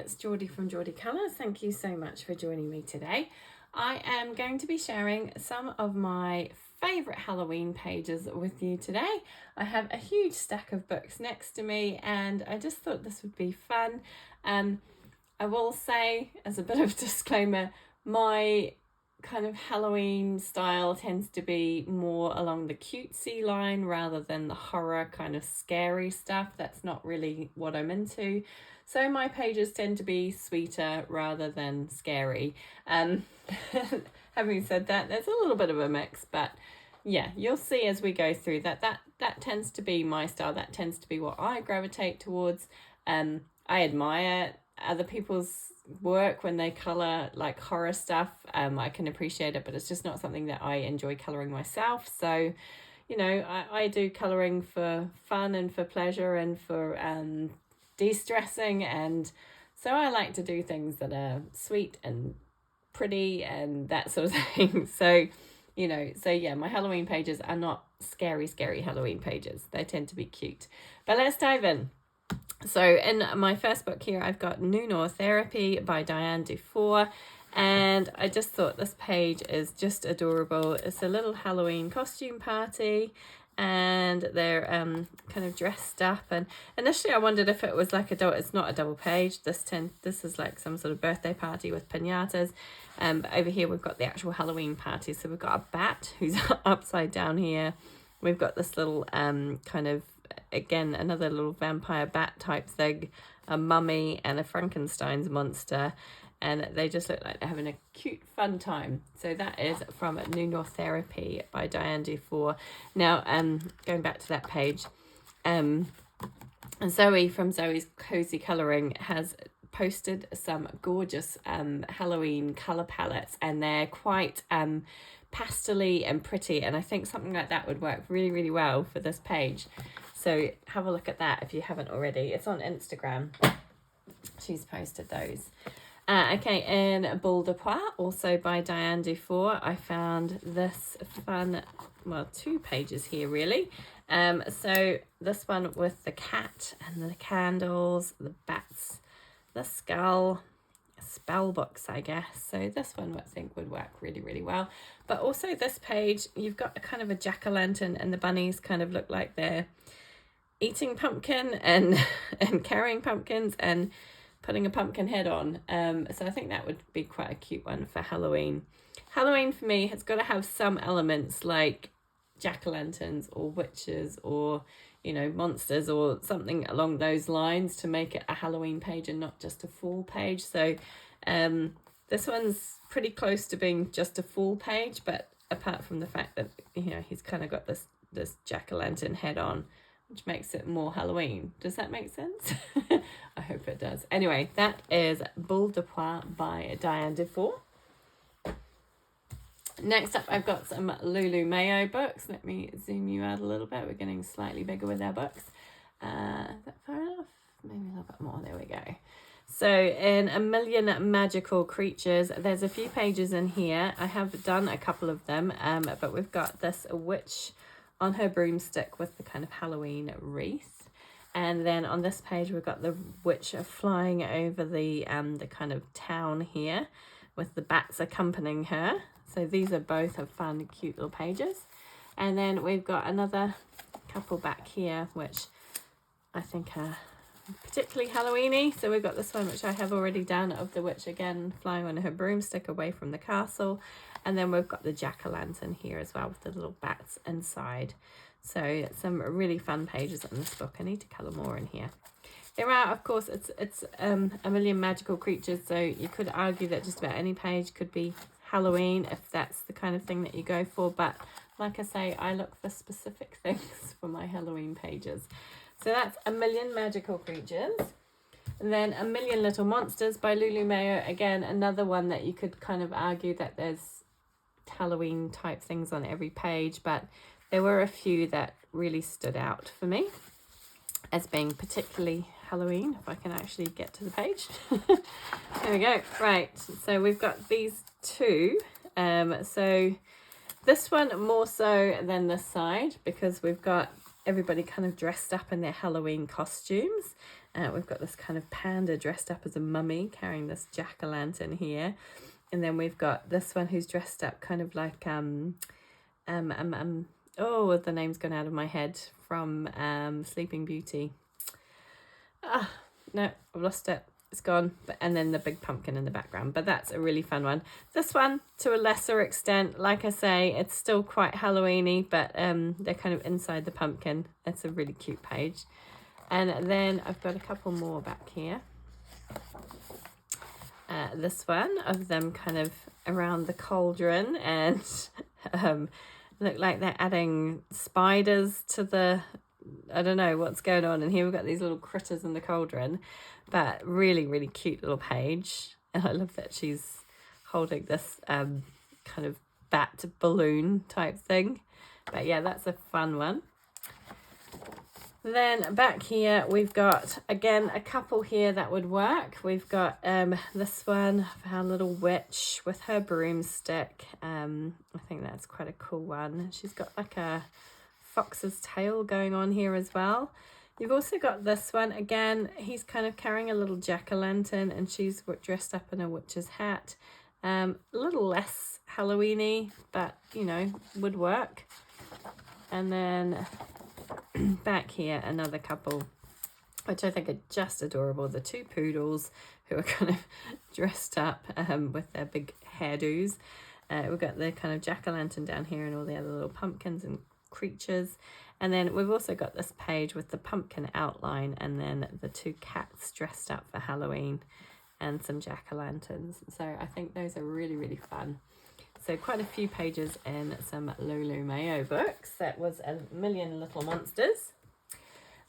it's Geordie from Geordie Colours. Thank you so much for joining me today. I am going to be sharing some of my favourite Halloween pages with you today. I have a huge stack of books next to me and I just thought this would be fun. I will say, as a bit of a disclaimer, my kind of Halloween style tends to be more along the cutesy line rather than the horror kind of scary stuff. That's not really what I'm into. So my pages tend to be sweeter rather than scary. Having said that, there's a little bit of a mix, but yeah, you'll see as we go through that tends to be my style. That tends to be what I gravitate towards. I admire other people's work when they color like horror stuff. I can appreciate it, but it's just not something that I enjoy coloring myself. So, you know, I do coloring for fun and for pleasure and for de-stressing, and so I like to do things that are sweet and pretty and that sort of thing. So, you know, so yeah, my Halloween pages are not scary Halloween pages. They tend to be cute. But let's dive in. So in my first book here, I've got Nuno Therapy by Diane Dufour, and I just thought this page is just adorable. It's a little Halloween costume party and they're kind of dressed up, and initially I wondered if it was like it's not a double page. This is like some sort of birthday party with piñatas. But over here we've got the actual Halloween party. So we've got a bat who's upside down here. We've got this little kind of, again, another little vampire bat type thing, a mummy and a Frankenstein's monster, and they just look like they're having a cute fun time. So that is from Nuno Therapy by Diane Dufour. Now going back to that page, Zoe from Zoe's Cozy Colouring has posted some gorgeous Halloween colour palettes, and they're quite pastel-y and pretty, and I think something like that would work really well for this page. So have a look at that if you haven't already. It's on Instagram. She's posted those. Okay, in Boule de Pois, also by Diane Dufour, I found this fun, well, two pages here really. So this one with the cat and the candles, the bats, the skull, spell books, I guess. So this one I think would work really well. But also this page, you've got a kind of a jack-o'-lantern, and the bunnies kind of look like they're eating pumpkin and carrying pumpkins and putting a pumpkin head on. So I think that would be quite a cute one for Halloween. Halloween for me has got to have some elements like jack-o'-lanterns or witches or, you know, monsters or something along those lines to make it a Halloween page and not just a fall page. So this one's pretty close to being just a full page, but apart from the fact that, you know, he's kind of got this jack-o'-lantern head on, which makes it more Halloween. Does that make sense? I hope it does. Anyway, that is Boule de Pois by Diane Dufour. Next up, I've got some Lulu Mayo books. Let me zoom you out a little bit. We're getting slightly bigger with our books. Is that far enough? Maybe a little bit more. There we go. So in A Million Magical Creatures, there's a few pages in here. I have done a couple of them, but we've got this witch on her broomstick with the kind of Halloween wreath, and then on this page we've got the witch flying over the kind of town here with the bats accompanying her. So these are both of fun, cute little pages. And then we've got another couple back here which I think are particularly Halloweeny. So we've got this one which I have already done of the witch again flying on her broomstick away from the castle, and then we've got the jack-o'-lantern here as well with the little bats inside. So some really fun pages in this book. I need to colour more in here. There are, of course, it's A Million Magical Creatures, so you could argue that just about any page could be Halloween if that's the kind of thing that you go for, but like I say, I look for specific things for my Halloween pages. So that's A Million Magical Creatures. And then A Million Little Monsters by Lulu Mayo. Again, another one that you could kind of argue that there's Halloween type things on every page, but there were a few that really stood out for me as being particularly Halloween, if I can actually get to the page. There we go. Right, so we've got these two. So this one more so than this side, because we've got everybody kind of dressed up in their Halloween costumes. We've got this kind of panda dressed up as a mummy carrying this jack-o'-lantern here. And then we've got this one who's dressed up kind of like, oh, the name's gone out of my head, from Sleeping Beauty. Ah, no, I've lost it. It's gone. And then the big pumpkin in the background. But that's a really fun one. This one, to a lesser extent, like I say, it's still quite Halloween-y, but they're kind of inside the pumpkin. It's a really cute page. And then I've got a couple more back here. This one of them kind of around the cauldron, and look like they're adding spiders to the, I don't know what's going on. And here we've got these little critters in the cauldron, but really, really cute little page. And I love that she's holding this kind of bat balloon type thing. But yeah, that's a fun one. Then back here, we've got, again, a couple here that would work. We've got this one of our little witch with her broomstick. I think that's quite a cool one. She's got like a fox's tail going on here as well. You've also got this one. Again, he's kind of carrying a little jack-o'-lantern, and she's dressed up in a witch's hat. A little less Halloween-y, but, you know, would work. And then back here, another couple, which I think are just adorable. The two poodles who are kind of dressed up with their big hairdos. We've got the kind of jack-o'-lantern down here and all the other little pumpkins and creatures. And then we've also got this page with the pumpkin outline, and then the two cats dressed up for Halloween and some jack-o'-lanterns. So I think those are really, really fun. So quite a few pages in some Lulu Mayo books. That was A Million Little Monsters.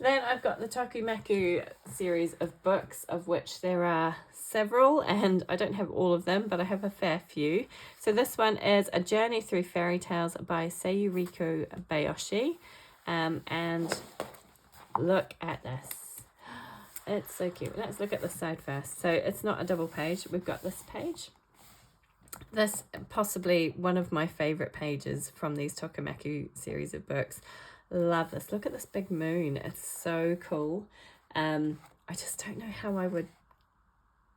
Then I've got the Tokumeku series of books, of which there are several, and I don't have all of them, but I have a fair few. So this one is A Journey Through Fairy Tales by Seiyuriko Bayoshi. And look at this. It's so cute. Let's look at the side first. So it's not a double page. We've got this page. This possibly one of my favourite pages from these Tokumeku series of books. Love this. Look at this big moon. It's so cool. I just don't know how I would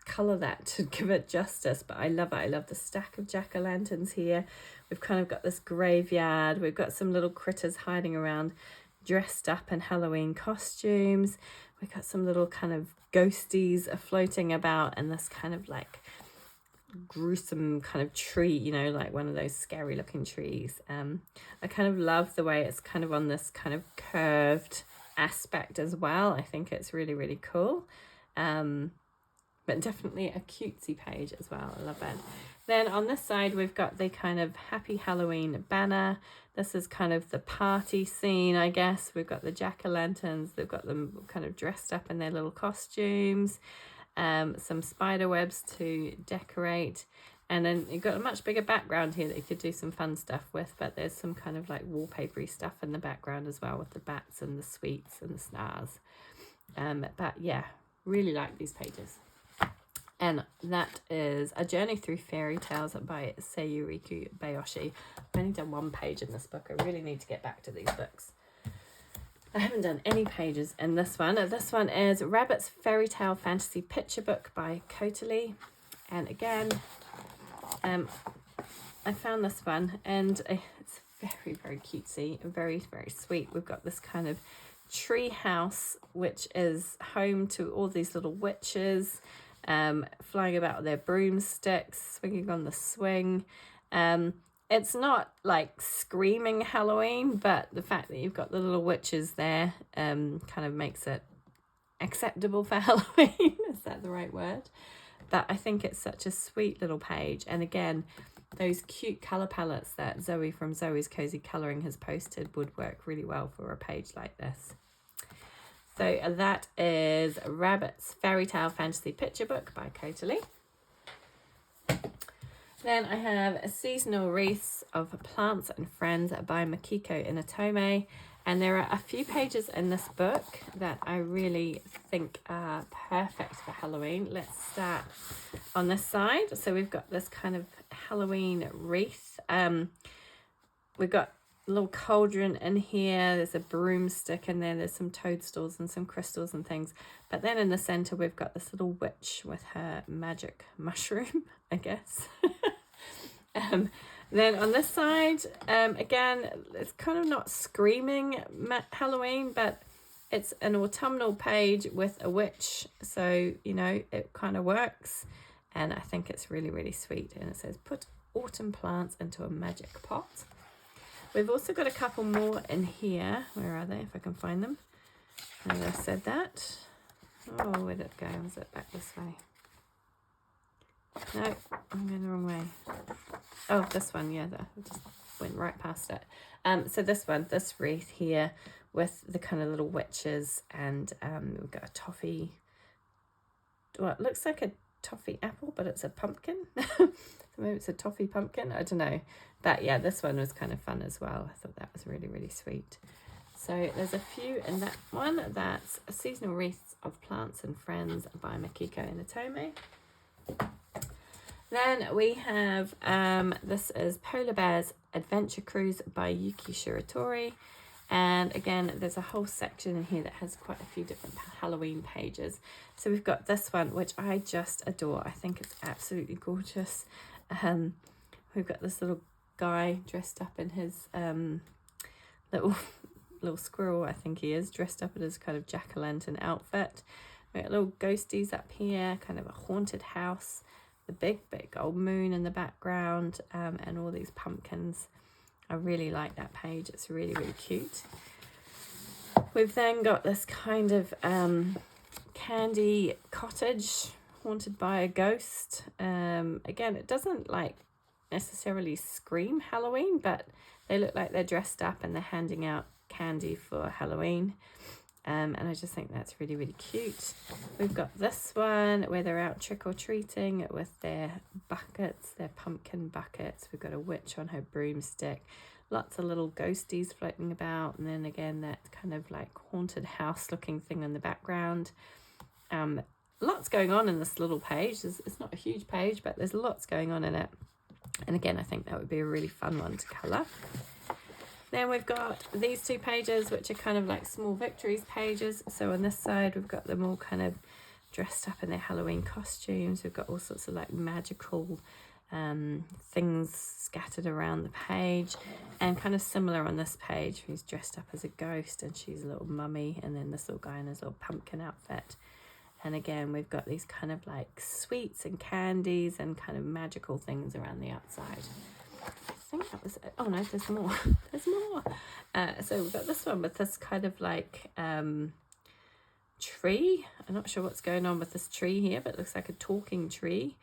colour that to give it justice, but I love it. I love the stack of jack-o'-lanterns here. We've kind of got this graveyard. We've got some little critters hiding around dressed up in Halloween costumes. We've got some little kind of ghosties floating about, and this kind of like gruesome kind of tree, you know, like one of those scary looking trees. I kind of love the way it's kind of on this kind of curved aspect as well. I think it's really, really cool. But definitely a cutesy page as well. I love it. Then on this side, we've got the kind of Happy Halloween banner. This is kind of the party scene, I guess. We've got the jack-o'-lanterns. They've got them kind of dressed up in their little costumes. Some spider webs to decorate, and then you've got a much bigger background here that you could do some fun stuff with, but there's some kind of like wallpapery stuff in the background as well, with the bats and the sweets and the stars. But yeah, really like these pages. And that is A Journey Through Fairy Tales by Seiyuriko Bayoshi. I've only done one page in this book. I really need to get back to these books. I haven't done any pages in this one. This one is Rabbit's Fairy Tale Fantasy Picture Book by Kotali. And again, I found this one, and it's very, very cutesy, very, very sweet. We've got this kind of tree house, which is home to all these little witches, flying about with their broomsticks, swinging on the swing. It's not like screaming Halloween, but the fact that you've got the little witches there kind of makes it acceptable for Halloween. Is that the right word? But I think it's such a sweet little page. And again, those cute colour palettes that Zoe from Zoe's Cozy Colouring has posted would work really well for a page like this. So that is Rabbit's Fairy Tale Fantasy Picture Book by Kotali. Then I have A Seasonal Wreaths of Plants and Friends by Makiko Inatome. And there are a few pages in this book that I really think are perfect for Halloween. Let's start on this side. So we've got this kind of Halloween wreath. We've got little cauldron in here. There's a broomstick in there. There's some toadstools and some crystals and things. But then in the center, we've got this little witch with her magic mushroom, I guess. Then on this side, again, it's kind of not screaming Halloween, but it's an autumnal page with a witch. So, you know, it kind of works. And I think it's really, really sweet. And it says, put autumn plants into a magic pot. We've also got a couple more in here. Where are they? If I can find them. And I said that. Oh, where did it go? Was it back this way? No, I'm going the wrong way. Oh, this one, yeah, I just went right past it. So this one, this wreath here with the kind of little witches, and we've got a toffee. Well, it looks like a toffee apple, but it's a pumpkin. So maybe it's a toffee pumpkin, I don't know. But yeah, this one was kind of fun as well. I thought that was really, really sweet. So there's a few in that one. That's a Seasonal Wreaths of Plants and Friends by Makiko Inotome. Then we have, this is Polar Bear's Adventure Cruise by Yuki Shiratori. And again, there's a whole section in here that has quite a few different Halloween pages. So we've got this one, which I just adore. I think it's absolutely gorgeous. We've got this little guy dressed up in his little squirrel, I think he is, dressed up in his kind of jack-o'-lantern outfit. We've got little ghosties up here, kind of a haunted house. The big old moon in the background, and all these pumpkins. I really like that page. It's really, really cute. We've then got this kind of candy cottage haunted by a ghost. Again, it doesn't like necessarily scream Halloween, but they look like they're dressed up and they're handing out candy for Halloween. And I just think that's really, really cute. We've got this one where they're out trick-or-treating with their buckets, their pumpkin buckets. We've got a witch on her broomstick. Lots of little ghosties floating about. And then again, that kind of like haunted house looking thing in the background. Lots going on in this little page. It's not a huge page, but there's lots going on in it. And again, I think that would be a really fun one to colour. Then we've got these two pages, which are kind of like small victories pages. So on this side, we've got them all kind of dressed up in their Halloween costumes. We've got all sorts of like magical things scattered around the page. And kind of similar on this page, who's dressed up as a ghost and she's a little mummy. And then this little guy in his little pumpkin outfit. And again, we've got these kind of like sweets and candies and kind of magical things around the outside. I think that was it. Oh no, there's more. There's more. So we've got this one with this kind of like tree. I'm not sure what's going on with this tree here, but it looks like a talking tree.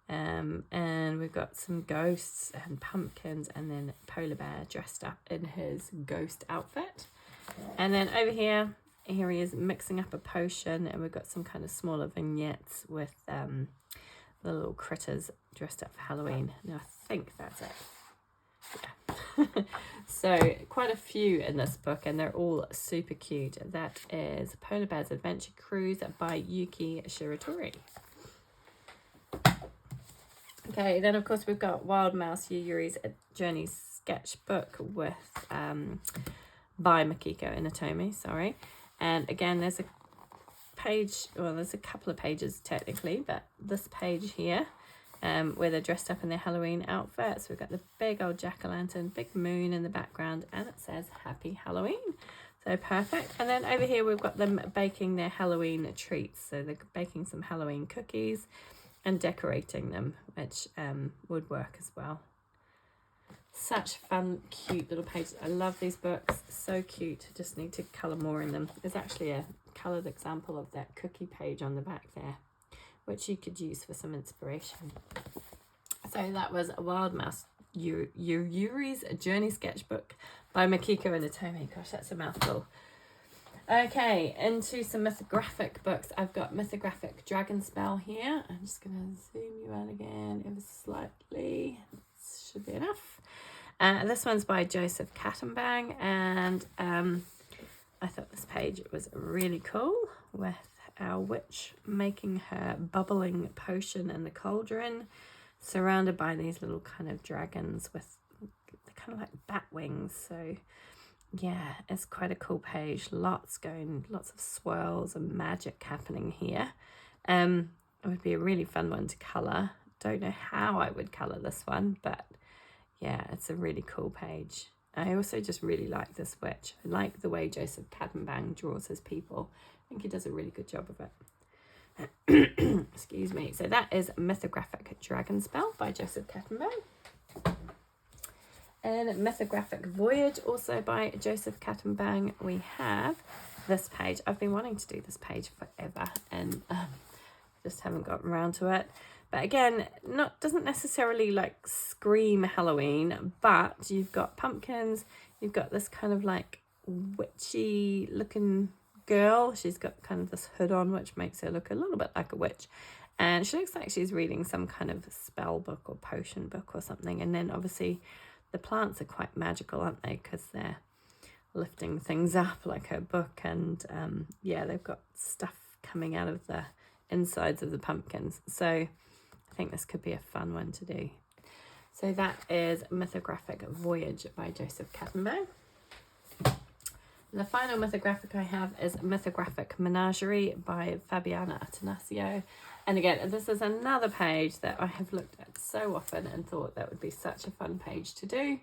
And we've got some ghosts and pumpkins, and then Polar Bear dressed up in his ghost outfit. And then over here he is mixing up a potion, and we've got some kind of smaller vignettes with the little critters dressed up for Halloween. Now I think that's it. Yeah. So quite a few in this book, and they're all super cute. That is Polar Bear's Adventure Cruise by Yuki Shiratori. Okay, then of course we've got Wild Mouse Yuri's Journey Sketchbook with by Makiko Inotome, sorry. And again, there's a page, well, there's a couple of pages technically, but this page here, where they're dressed up in their Halloween outfits. We've got the big old jack-o'-lantern, big moon in the background, and it says Happy Halloween. So perfect. And then over here we've got them baking their Halloween treats. So they're baking some Halloween cookies and decorating them, which would work as well. Such fun, cute little pages. I love these books. So cute. Just need to colour more in them. There's actually a coloured example of that cookie page on the back there, which you could use for some inspiration. So that was a Wild Mouse Yuri's Journey Sketchbook by Makiko Inotome. Gosh, that's a mouthful. Okay, into some mythographic books. I've got Mythographic Dragon Spell here. I'm just going to zoom you out again ever slightly. This should be enough. This one's by Joseph Kattenbang, and I thought this page was really cool with our witch making her bubbling potion in the cauldron, surrounded by these little kind of dragons with they're kind of like bat wings. So yeah, it's quite a cool page. Lots of swirls and magic happening here. It would be a really fun one to colour. Don't know how I would colour this one, but yeah, it's a really cool page. I also just really like this witch. I like the way Joseph Kattenbang draws his people. I think he does a really good job of it. Excuse me. So that is Mythographic Dragon Spell by Joseph Kattenbang. And Mythographic Voyage, also by Joseph Kattenbang. We have this page. I've been wanting to do this page forever, and just haven't gotten around to it. But again, doesn't necessarily like scream Halloween, but you've got pumpkins, you've got this kind of like witchy looking girl. She's got kind of this hood on, which makes her look a little bit like a witch. And she looks like she's reading some kind of spell book or potion book or something. And then obviously the plants are quite magical, aren't they? Because they're lifting things up like her book. And yeah, they've got stuff coming out of the insides of the pumpkins. So I think this could be a fun one to do. So that is Mythographic Voyage by Joseph Kattenbang. The final mythographic I have is Mythographic Menagerie by Fabiana Attanasio. And again, this is another page that I have looked at so often and thought that would be such a fun page to do.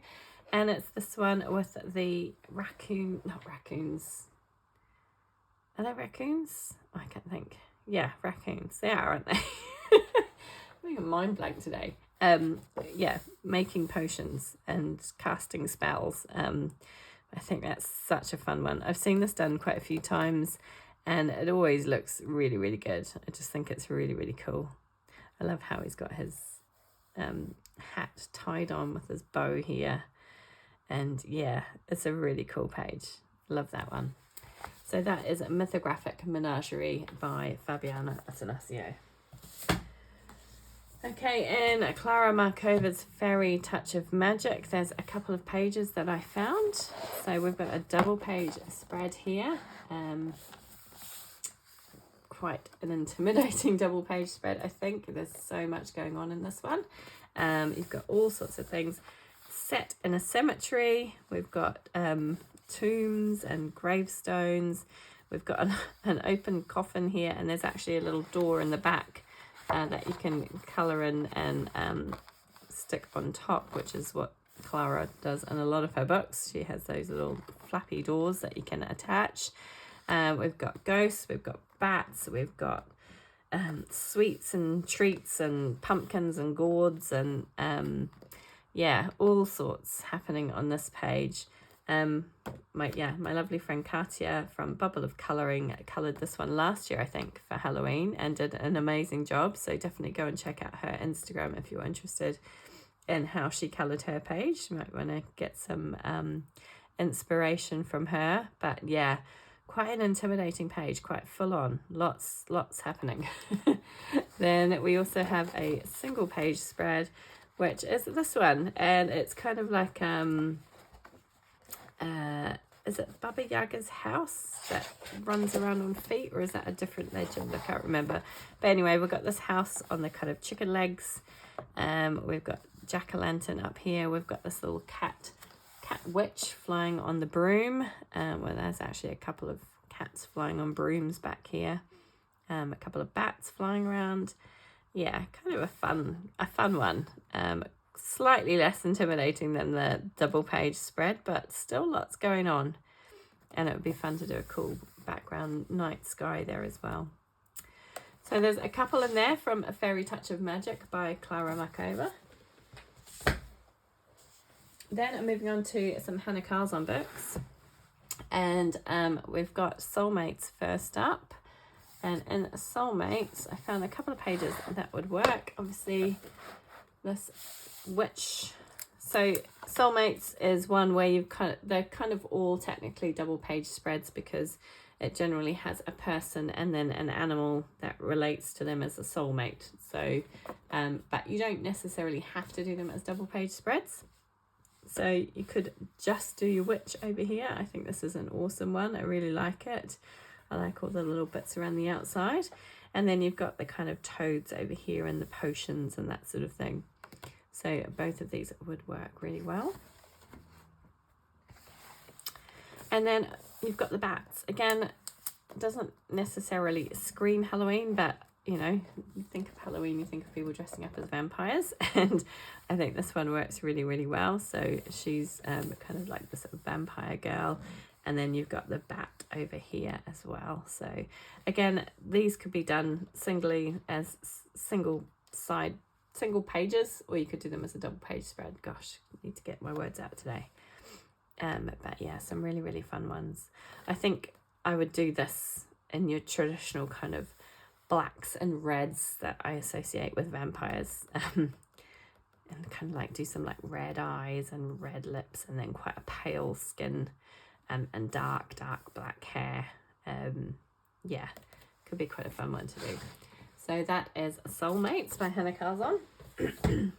And it's this one with the not raccoons. Are they raccoons? I can't think. Yeah, raccoons. They are, aren't they? I'm even mind blank today. Yeah, making potions and casting spells. I think that's such a fun one. I've seen this done quite a few times and it always looks really, really good. I just think it's really, really cool. I love how he's got his hat tied on with his bow here. And yeah, it's a really cool page. Love that one. So that is Mythographic Menagerie by Fabiana Attanasio. Okay, in Clara Markova's Fairy Touch of Magic, there's a couple of pages that I found. So we've got a double page spread here. Quite an intimidating double page spread, I think. There's so much going on in this one. You've got all sorts of things set in a cemetery. We've got tombs and gravestones. We've got an open coffin here, and there's actually a little door in the back that you can colour in and stick on top, which is what Clara does in a lot of her books. She has those little flappy doors that you can attach. We've got ghosts, we've got bats, we've got sweets and treats and pumpkins and gourds and yeah, all sorts happening on this page. My lovely friend Katia from Bubble of Colouring coloured this one last year, I think, for Halloween, and did an amazing job. So definitely go and check out her Instagram if you're interested in how she coloured her page. You might want to get some inspiration from her. But yeah, quite an intimidating page, quite full on, lots happening. Then we also have a single page spread, which is this one, and it's kind of like is it Baba Yaga's house that runs around on feet, or is that a different legend? I can't remember. But anyway, we've got this house on the kind of chicken legs. We've got jack-o'-lantern up here. We've got this little cat witch flying on the broom. Well, there's actually a couple of cats flying on brooms back here. A couple of bats flying around. Yeah, kind of a fun one. Slightly less intimidating than the double page spread, but still lots going on, and it would be fun to do a cool background night sky there as well. So there's a couple in there from A Fairy Touch of Magic by Clara Markova. Then I'm moving on to some Hannah Carlson books, and we've got Soulmates first up. And in Soulmates I found a couple of pages that would work. Obviously this witch, so Soulmates is one where they're kind of all technically double page spreads, because it generally has a person and then an animal that relates to them as a soulmate. So but you don't necessarily have to do them as double page spreads. So you could just do your witch over here. I think this is an awesome one. I really like it. I like all the little bits around the outside. And then you've got the kind of toads over here and the potions and that sort of thing. So both of these would work really well. And then you've got the bats. Again, it doesn't necessarily scream Halloween, but you know, you think of Halloween, you think of people dressing up as vampires, and I think this one works really, really well. So she's kind of like the sort of vampire girl, and then you've got the bat over here as well. So again, these could be done singly as single pages, or you could do them as a double page spread. Gosh, I need to get my words out today. But yeah, some really, really fun ones. I think I would do this in your traditional kind of blacks and reds that I associate with vampires, and kind of like do some like red eyes and red lips, and then quite a pale skin, and dark black hair. Yeah, could be quite a fun one to do. So that is Soulmates by Hannah Carzon. Then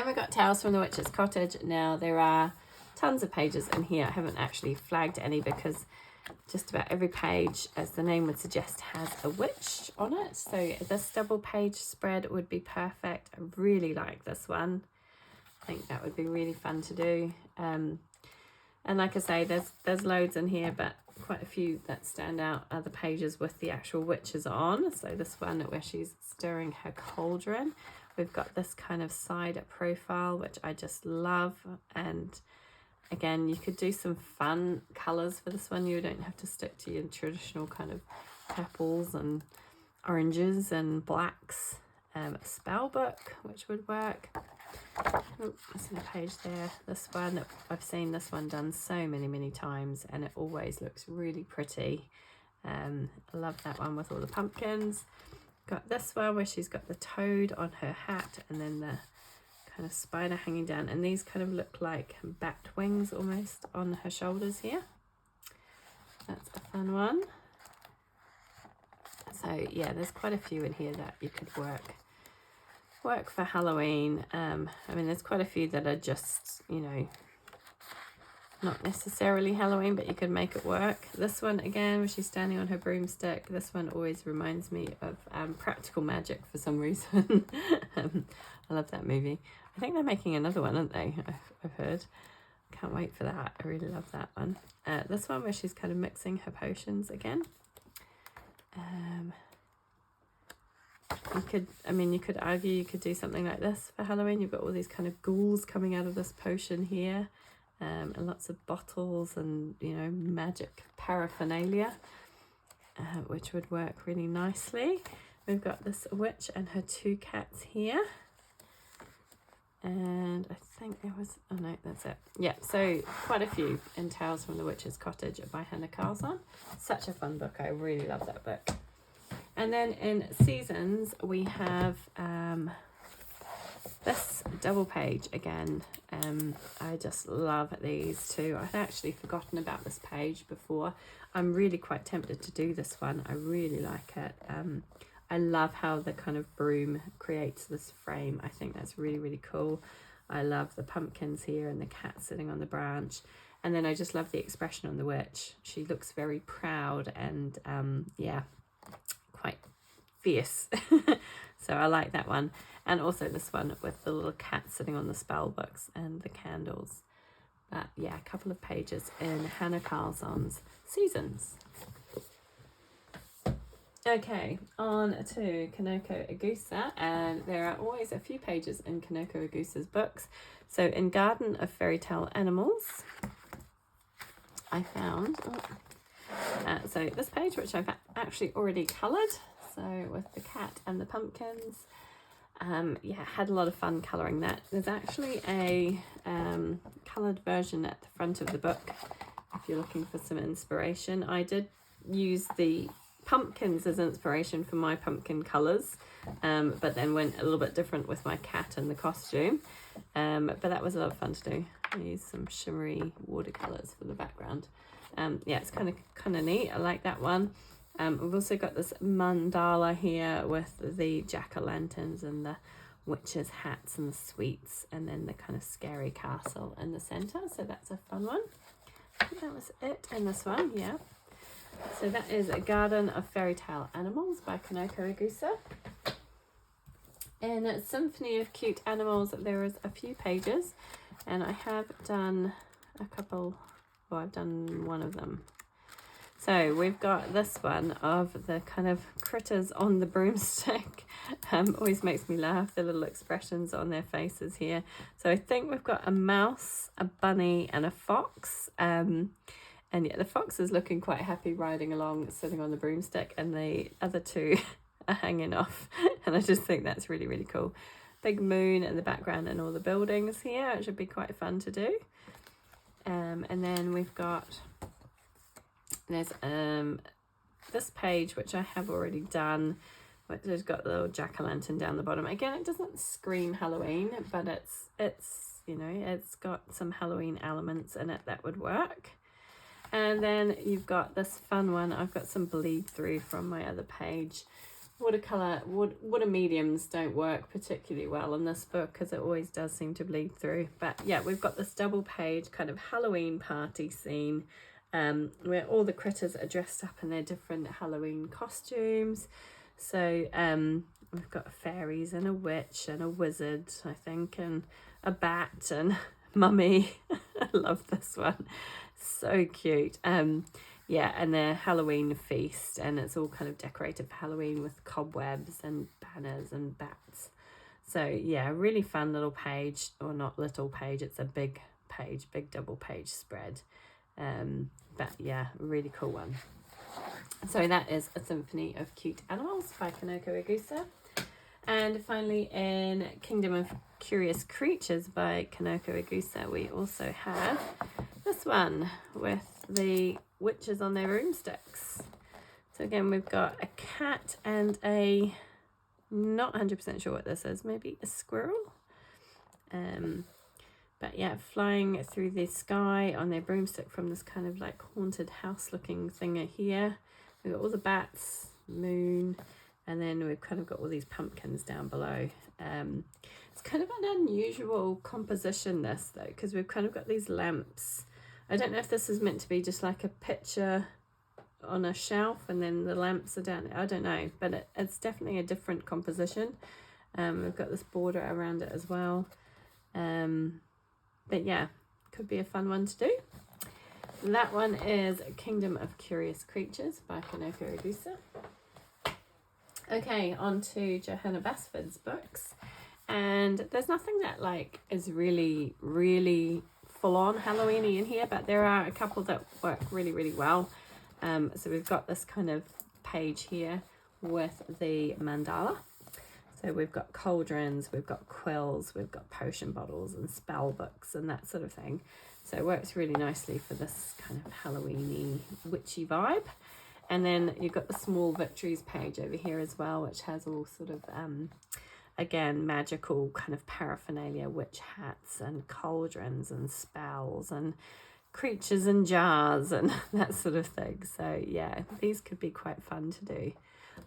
we've got Tales from the Witch's Cottage. Now there are tons of pages in here. I haven't actually flagged any because just about every page, as the name would suggest, has a witch on it. So this double page spread would be perfect. I really like this one. I think that would be really fun to do. And like I say, there's loads in here, but quite a few that stand out are the pages with the actual witches on. So this one where she's stirring her cauldron. We've got this kind of side profile, which I just love. And again, you could do some fun colours for this one. You don't have to stick to your traditional kind of purples and oranges and blacks. A spell book, which would work. Oh, that's in a page there. This one, I've seen this one done so many times, and it always looks really pretty. I love that one with all the pumpkins. Got this one where she's got the toad on her hat, and then the kind of spider hanging down, and these kind of look like bat wings almost on her shoulders here. That's a fun one. So yeah, there's quite a few in here that you could work for Halloween. I mean, there's quite a few that are just, you know, not necessarily Halloween, but you could make it work. This one again, where she's standing on her broomstick, this one always reminds me of Practical Magic for some reason. I love that movie. I think they're making another one, aren't they? I've heard. Can't wait for that. I really love that one. This one where she's kind of mixing her potions again. You could argue you could do something like this for Halloween. You've got all these kind of ghouls coming out of this potion here, and lots of bottles and, you know, magic paraphernalia, which would work really nicely. We've got this witch and her two cats here. And I think there was, oh no, that's it. Yeah, so quite a few in Tales from the Witch's Cottage by Hannah Carzon. Such a fun book. I really love that book. And then in Seasons, we have this double page again. I just love these two. I'd actually forgotten about this page before. I'm really quite tempted to do this one. I really like it. I love how the kind of broom creates this frame. I think that's really, really cool. I love the pumpkins here and the cat sitting on the branch. And then I just love the expression on the witch. She looks very proud and, yeah, quite fierce. So I like that one. And also this one with the little cat sitting on the spell books and the candles. But yeah, a couple of pages in Hannah Carzon's Seasons. Okay, on to Kanoko Agusa, and there are always a few pages in Kanoko Agusa's books. So in Garden of Fairy Tale Animals, I found so this page, which I've actually already coloured, so with the cat and the pumpkins. Yeah, had a lot of fun colouring that. There's actually a coloured version at the front of the book if you're looking for some inspiration. I did use the pumpkins as inspiration for my pumpkin colours, but then went a little bit different with my cat and the costume. But that was a lot of fun to do. I used some shimmery watercolours for the background. Yeah, it's kind of neat. I like that one. We've also got this mandala here with the jack-o'-lanterns and the witches' hats and the sweets, and then the kind of scary castle in the centre. So that's a fun one. I think that was it in this one, yeah. So that is A Garden of Fairy Tale Animals by Kanoko Agusa. In a Symphony of Cute Animals, there is a few pages, and I have done a couple, well, I've done one of them. So we've got this one of the kind of critters on the broomstick. Always makes me laugh, the little expressions on their faces here. So I think we've got a mouse, a bunny, and a fox. And yeah, the fox is looking quite happy riding along, sitting on the broomstick, and the other two are hanging off. And I just think that's really, really cool. Big moon in the background and all the buildings here, which would be quite fun to do. And then we've got... There's this page, which I have already done, which has got the little jack-o'-lantern down the bottom. Again, it doesn't scream Halloween, but it's you know, it's got some Halloween elements in it that would work. And then you've got this fun one. I've got some bleed through from my other page. Water mediums don't work particularly well in this book because it always does seem to bleed through. But yeah, we've got this double page kind of Halloween party scene, where all the critters are dressed up in their different Halloween costumes. So we've got fairies and a witch and a wizard, I think, and a bat and mummy. I love this one, so cute. Yeah, and their Halloween feast, and it's all kind of decorated for Halloween with cobwebs and banners and bats. So yeah, really fun little page, or not little page, it's a big page, big double page spread. But yeah, really cool one. So that is A Symphony of Cute Animals by Kanoko Igusa. And finally, in Kingdom of Curious Creatures by Kanoko Igusa, we also have this one with the witches on their broomsticks. So again, we've got a cat and a, not 100% sure what this is, maybe a squirrel. But yeah, flying through the sky on their broomstick from this kind of like haunted house looking thing here. We've got all the bats, moon, and then we've kind of got all these pumpkins down below. It's kind of an unusual composition, this though, because we've kind of got these lamps. I don't know if this is meant to be just like a picture on a shelf and then the lamps are down. I don't know, but it's definitely a different composition. We've got this border around it as well. But yeah, could be a fun one to do. That one is Kingdom of Curious Creatures by Kanoko Igusa. Okay, on to Johanna Basford's books. And there's nothing that like is really, really full-on Halloween-y in here, but there are a couple that work really, really well. So we've got this kind of page here with the mandala. So we've got cauldrons, we've got quills, we've got potion bottles and spell books and that sort of thing. So it works really nicely for this kind of Halloween-y, witchy vibe. And then you've got the small victories page over here as well, which has all sort of, again, magical kind of paraphernalia, witch hats and cauldrons and spells and creatures and jars and that sort of thing. So yeah, these could be quite fun to do.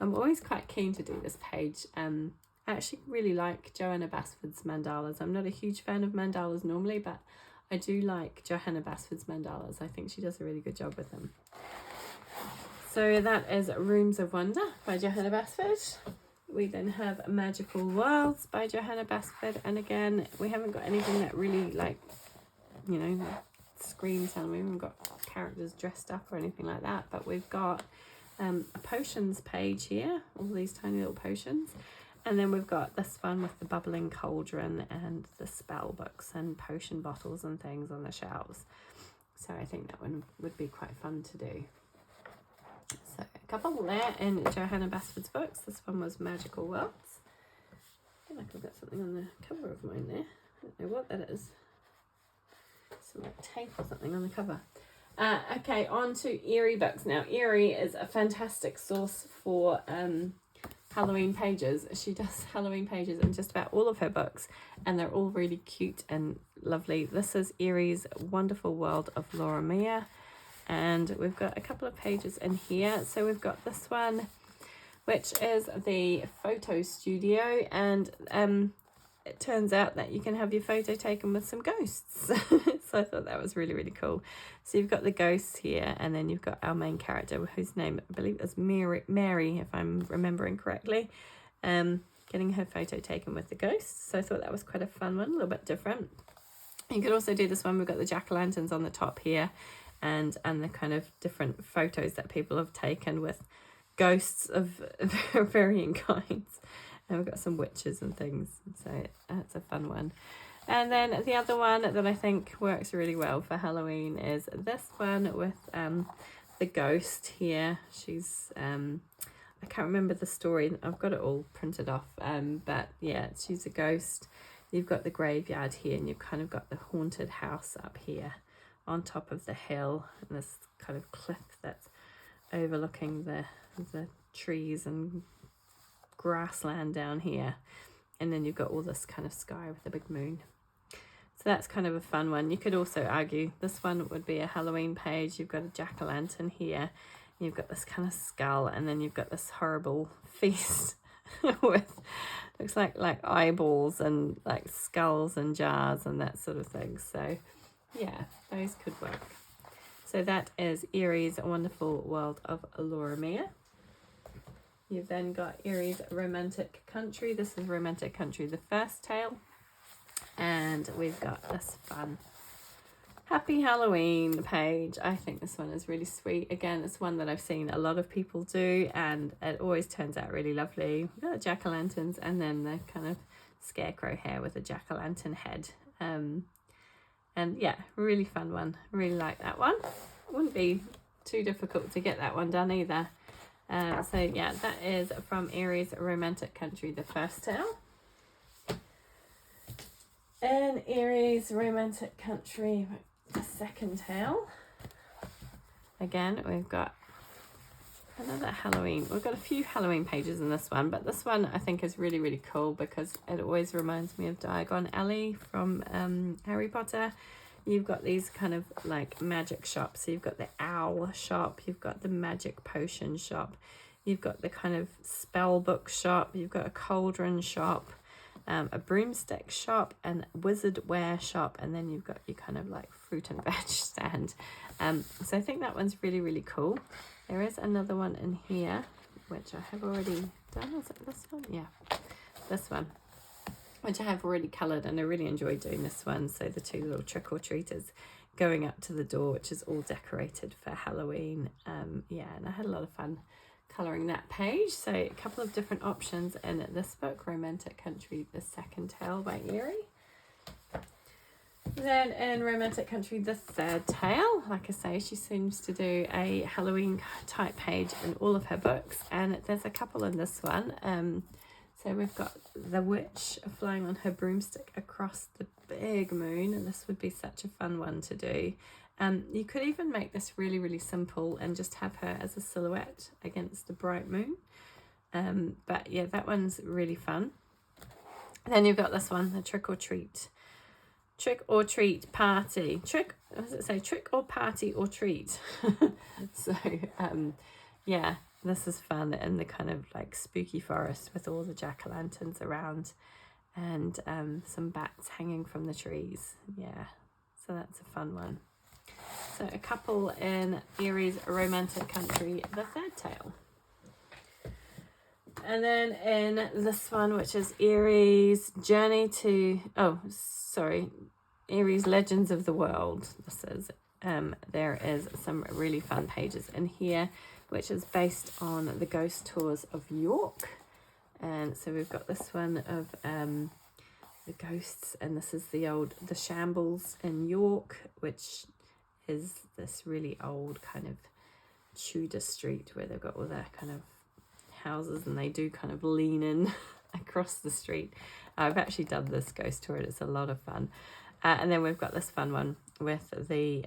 I'm always quite keen to do this page. I actually really like Johanna Basford's mandalas. I'm not a huge fan of mandalas normally, but I do like Johanna Basford's mandalas. I think she does a really good job with them. So that is Rooms of Wonder by Johanna Basford. We then have Magical Worlds by Johanna Basford. And again, we haven't got anything that really like, you know, screams Halloween. We haven't got characters dressed up or anything like that, but we've got a potions page here, all these tiny little potions, and then we've got this one with the bubbling cauldron and the spell books and potion bottles and things on the shelves. So I think that one would be quite fun to do. So a couple there in Johanna Basford's books. This one was Magical Worlds. I feel like I've got something on the cover of mine there. I don't know what that is. Some like tape or something on the cover. Okay, on to Eerie books now. Eerie is a fantastic source for Halloween pages. She does Halloween pages in just about all of her books, and they're all really cute and lovely. This is Eerie's Wonderful World of Laura Mia, and we've got a couple of pages in here. So we've got this one, which is the photo studio, and it turns out that you can have your photo taken with some ghosts. So I thought that was really, really cool. So you've got the ghosts here, and then you've got our main character, whose name I believe is Mary, if I'm remembering correctly, getting getting her photo taken with the ghosts. So I thought that was quite a fun one, a little bit different. You could also do this one. We've got the jack-o'-lanterns on the top here, and the kind of different photos that people have taken with ghosts of varying kinds. And we've got some witches and things, so that's a fun one. And then the other one that I think works really well for Halloween is this one with the ghost here. She's I can't remember the story. I've got it all printed off. But yeah, she's a ghost. You've got the graveyard here, and you've kind of got the haunted house up here on top of the hill, and this kind of cliff that's overlooking the trees and grassland down here. And then you've got all this kind of sky with the big moon. So that's kind of a fun one. You could also argue this one would be a Halloween page. You've got a jack-o'-lantern here. You've got this kind of skull, and then you've got this horrible feast with looks like eyeballs and like skulls and jars and that sort of thing. So yeah, those could work. So that is Erie's Wonderful World of Loramea. You've then got Erie's Romantic Country. This is Romantic Country, the first tale. And we've got this fun Happy Halloween page. I think this one is really sweet. Again, it's one that I've seen a lot of people do, and it always turns out really lovely. We've got jack-o'-lanterns, and then the kind of scarecrow hair with a jack-o'-lantern head. And yeah, really fun one. Really like that one. Wouldn't be too difficult to get that one done either. So yeah, that is from Erie's Romantic Country, the first tale. And Erie's Romantic Country, the second tale. Again, we've got another Halloween. We've got a few Halloween pages in this one, but this one I think is really, really cool because it always reminds me of Diagon Alley from Harry Potter. You've got these kind of like magic shops. So you've got the owl shop, you've got the magic potion shop, you've got the kind of spell book shop, you've got a cauldron shop, a broomstick shop, and wizard wear shop, and then you've got your kind of like fruit and veg stand. So I think that one's really, really cool. There is another one in here which I have already done. Is it this one? Yeah, this one, which I have already coloured, and I really enjoyed doing this one. So the two little trick-or-treaters going up to the door, which is all decorated for Halloween. Yeah, and I had a lot of fun colouring that page. So a couple of different options in this book, Romantic Country, the second tale by Erie. Then in Romantic Country, the third tale, like I say, she seems to do a Halloween type page in all of her books, and there's a couple in this one. So we've got the witch flying on her broomstick across the big moon, and this would be such a fun one to do. You could even make this really, really simple and just have her as a silhouette against a bright moon. But yeah, that one's really fun. Then you've got this one, the trick or treat party. What does it say? Trick or party or treat. So yeah, this is fun in the kind of like spooky forest with all the jack-o'-lanterns around, and some bats hanging from the trees. Yeah, so that's a fun one. So a couple in Erie's Romantic Country, the third tale. And then in this one, which is Erie's Erie's Legends of the World. This is there is some really fun pages in here, which is based on the ghost tours of York. And so we've got this one of the ghosts, and this is the shambles in York, which is this really old kind of Tudor street where they've got all their kind of houses, and they do kind of lean in across the street. I've actually done this ghost tour, and it's a lot of fun. And then we've got this fun one with the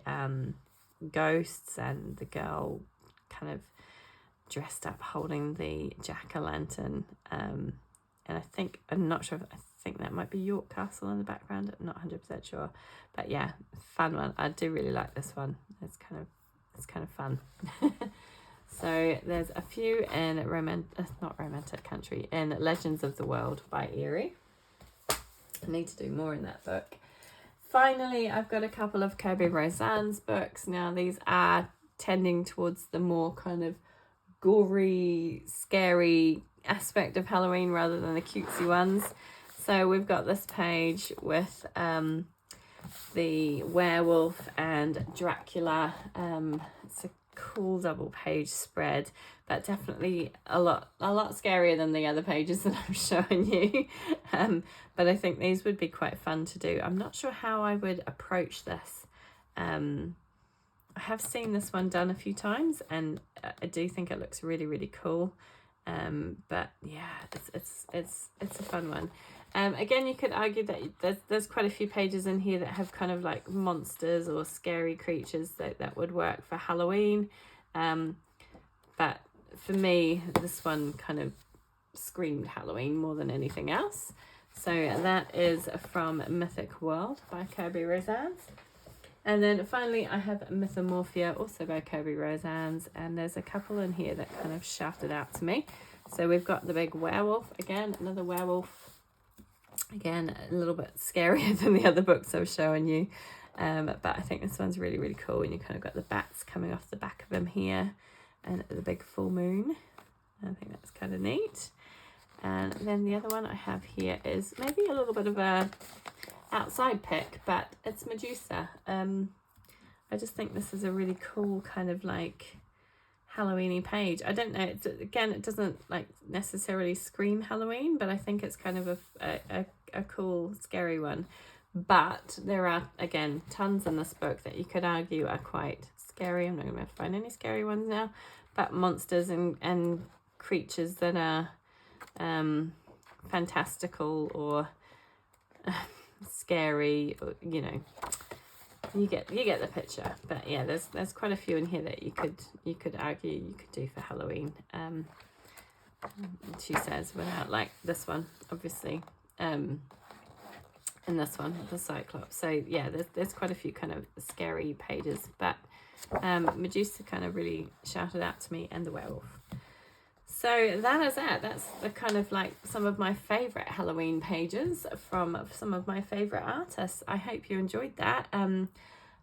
ghosts and the girl kind of dressed up holding the jack-o'-lantern. And I think that might be York Castle in the background. I'm not 100% sure, but yeah, fun one. I do really like this one. It's kind of fun. So there's a few in Romantic Country, in Legends of the World by Erie. I need to do more in that book. Finally, I've got a couple of Kirby Roseanne's books. Now these are tending towards the more kind of gory, scary aspect of Halloween rather than the cutesy ones. So we've got this page with the werewolf and Dracula. It's a cool double page spread, but definitely a lot scarier than the other pages that I'm showing you. But I think these would be quite fun to do. I'm not sure how I would approach this. I have seen this one done a few times, and I do think it looks really, really cool. But yeah, it's a fun one. Again, you could argue that there's quite a few pages in here that have kind of like monsters or scary creatures that would work for Halloween. But for me, this one kind of screamed Halloween more than anything else. So that is from Mythic World by Kirby Rosans. And then finally I have Mythomorphia, also by Kirby Rosans, and there's a couple in here that kind of shouted out to me. So we've got the big werewolf, again, another werewolf. Again, a little bit scarier than the other books I was showing you. But I think this one's really, really cool. And you kind of got the bats coming off the back of him here, and the big full moon. I think that's kind of neat. And then the other one I have here is maybe a little bit of a outside pick, but it's Medusa. I just think this is a really cool kind of like Halloweeny page. I don't know, it doesn't like necessarily scream Halloween, but I think it's kind of a cool scary one. But there are, again, tons in this book that you could argue are quite scary. I'm not going to find any scary ones now, but monsters and creatures that are fantastical or scary, or, you know, you get the picture. But yeah, there's quite a few in here that you could argue you could do for Halloween. She says, without like this one, obviously, and this one, the Cyclops. So yeah, there's quite a few kind of scary pages, but Medusa kind of really shouted out to me, and the werewolf. So that is it. That's the kind of like some of my favourite Halloween pages from some of my favourite artists. I hope you enjoyed that.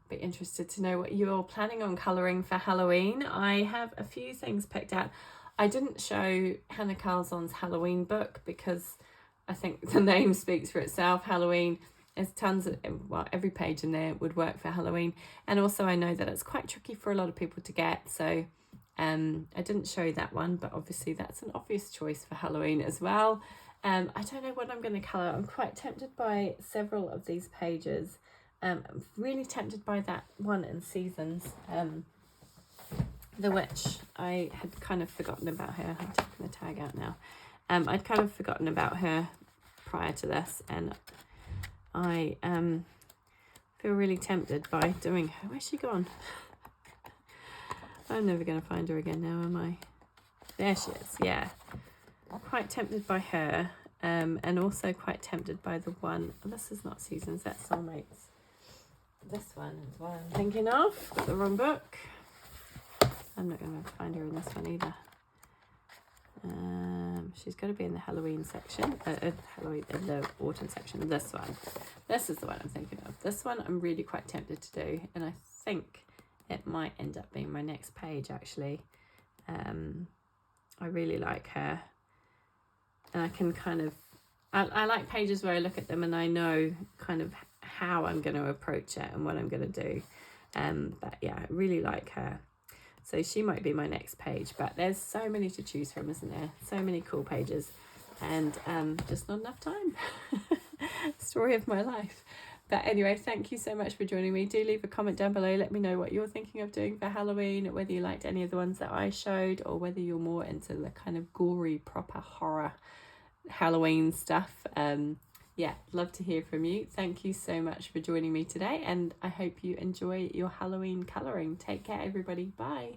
Be interested to know what you're planning on colouring for Halloween. I have a few things picked out. I didn't show Hannah Carlson's Halloween book because I think the name speaks for itself. Halloween, there's tons of, well, every page in there would work for Halloween. And also I know that it's quite tricky for a lot of people to get, so I didn't show that one, but obviously that's an obvious choice for Halloween as well. I don't know what I'm going to colour. I'm quite tempted by several of these pages. I'm really tempted by that one in Seasons, the witch. I had kind of forgotten about her. I'm taking the tag out now. I'd kind of forgotten about her prior to this, and I feel really tempted by doing her. Where's she gone? I'm never going to find her again now, am I? There she is, yeah. Quite tempted by her, and also quite tempted by the one, this is not Seasons, that's Soulmates. This one is what I'm thinking of. Got the wrong book. I'm not going to find her in this one either. She's got to be in the Halloween section, the autumn section. This one. This is the one I'm thinking of. This one I'm really quite tempted to do, and I think it might end up being my next page, actually. I really like her, and I can kind of, I like pages where I look at them and I know kind of how I'm going to approach it and what I'm going to do. But yeah, I really like her. So she might be my next page, but there's so many to choose from, isn't there? So many cool pages, and just not enough time. Story of my life. But anyway, thank you so much for joining me. Do leave a comment down below. Let me know what you're thinking of doing for Halloween, whether you liked any of the ones that I showed, or whether you're more into the kind of gory, proper horror Halloween stuff. Yeah, love to hear from you. Thank you so much for joining me today, and I hope you enjoy your Halloween colouring. Take care, everybody. Bye.